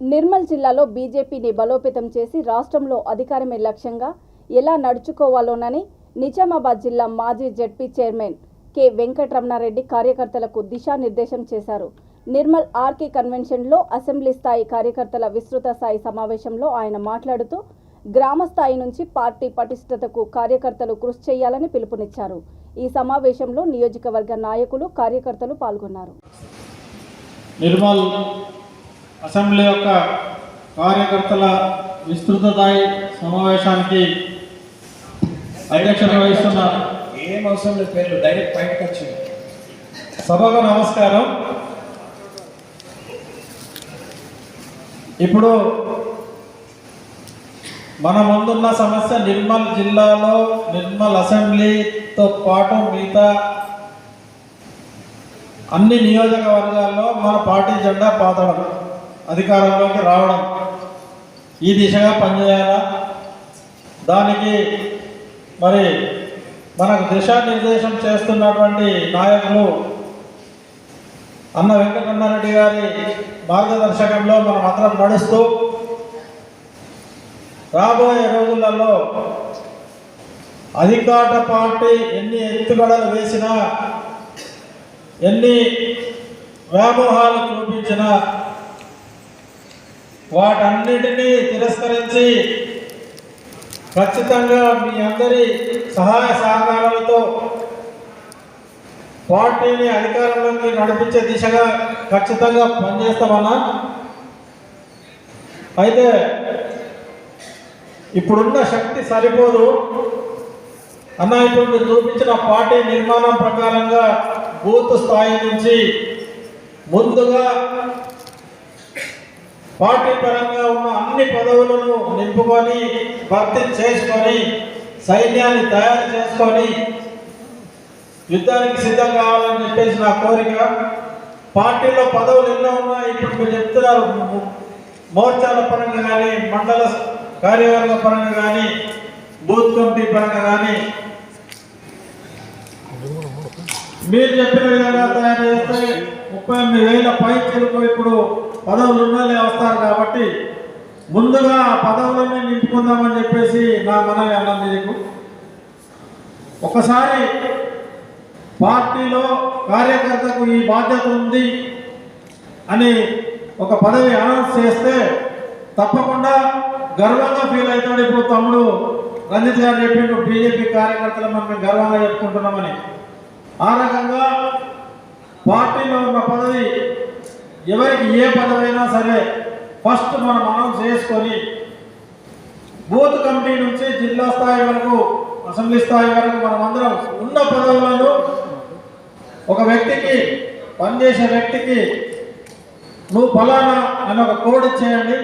నిర్మల్ జిల్లాలో బీజేపీని బలోపేతం చేసి రాష్ట్రంలో అధికారమే లక్ష్యంగా ఎలా నడుచుకోవాలోనని నిజామాబాద్ జిల్లా మాజీ జెడ్పీ చైర్మన్ కె వెంకటరమణారెడ్డి కార్యకర్తలకు దిశానిర్దేశం చేశారు. నిర్మల్ ఆర్కే కన్వెన్షన్లో అసెంబ్లీ స్థాయి కార్యకర్తల విస్తృత స్థాయి సమావేశంలో ఆయన మాట్లాడుతూ గ్రామ స్థాయి నుంచి పార్టీ పటిష్టతకు కార్యకర్తలు కృషి చేయాలని పిలుపునిచ్చారు. ఈ సమావేశంలో నియోజకవర్గ నాయకులు కార్యకర్తలు పాల్గొన్నారు. నిర్మల్ అసెంబ్లీ యొక్క కార్యకర్తల విస్తృత స్థాయి సమావేశానికి అధ్యక్షత వహిస్తున్న ఏం అవసరం లేదు, పేర్లు డైరెక్ట్ బయటకు వచ్చింది. సభకు నమస్కారం. ఇప్పుడు మన ముందున్న సమస్య నిర్మల్ జిల్లాలో నిర్మల్ అసెంబ్లీతో పాటు మిగతా అన్ని నియోజకవర్గాల్లో మన పార్టీ జెండా పాతడం, అధికారంలోకి రావడం, ఈ దిశగా పనిచేయాలా. దానికి మరి మనకు దిశానిర్దేశం చేస్తున్నటువంటి నాయకులు అన్న వెంకటరమణారెడ్డి గారి మార్గదర్శకంలో మనం అందరం నడుస్తూ రాబోయే రోజులలో అధికార పార్టీ ఎన్ని ఎత్తుగడలు వేసినా, ఎన్ని వ్యామోహాలు చూపించినా వాటన్నిటినీ తిరస్కరించి ఖచ్చితంగా మీ అందరి సహాయ సహకారాలతో పార్టీని అధికారంలోకి నడిపించే దిశగా ఖచ్చితంగా పనిచేస్తామన్నా. అయితే ఇప్పుడున్న శక్తి సరిపోదు అన్న. ఇప్పుడు మీరు చూపించిన పార్టీ నిర్మాణం ప్రకారంగా బూత్ స్థాయి నుంచి ముందుగా పార్టీ పరంగా ఉన్న అన్ని పదవులను నింపుకొని భర్తీ చేసుకొని సైన్యాన్ని తయారు చేసుకొని యుద్ధానికి సిద్ధం కావాలని చెప్పేసి నా కోరిక. పార్టీలో పదవులు ఎన్నో ఉన్నాయి. ఇప్పుడు మీరు చెప్తున్నారు, మోర్చాల పరంగా కానీ, మండల కార్యవర్గ పరంగా కానీ, బూత్ కమిటీ పరంగా కానీ మీరు చెప్పిన విధంగా తయారు చేస్తే 38,000 పైచలకు ఇప్పుడు పదవులు ఉన్నలే వస్తారు. కాబట్టి ముందుగా ఆ పదవులన్నీ నింపుకుందామని చెప్పేసి నా మనవి అన్నది. మీకు ఒకసారి పార్టీలో కార్యకర్తకు ఈ బాధ్యత ఉంది అని ఒక పదవి అనౌన్స్ చేస్తే తప్పకుండా గర్వంగా ఫీల్ అవుతాడు. ఇప్పుడు తమ్ముడు రంజిత్ గారు చెప్పిండు, బీజేపీ కార్యకర్తలు మనం గర్వంగా చెప్పుకుంటున్నామని. ఆ రకంగా పార్టీలో ఉన్న పదవి ఎవరికి ఏ పదవి అయినా సరే ఫస్ట్ మనం అనౌన్స్ చేసుకొని బూత్ కమిటీ నుంచి జిల్లా స్థాయి వరకు, అసెంబ్లీ స్థాయి వరకు మనం అందరం ఉన్న పదవులను ఒక వ్యక్తికి, పనిచేసే వ్యక్తికి నువ్వు ఫలానా అని ఒక కోడ్ ఇచ్చేయండి.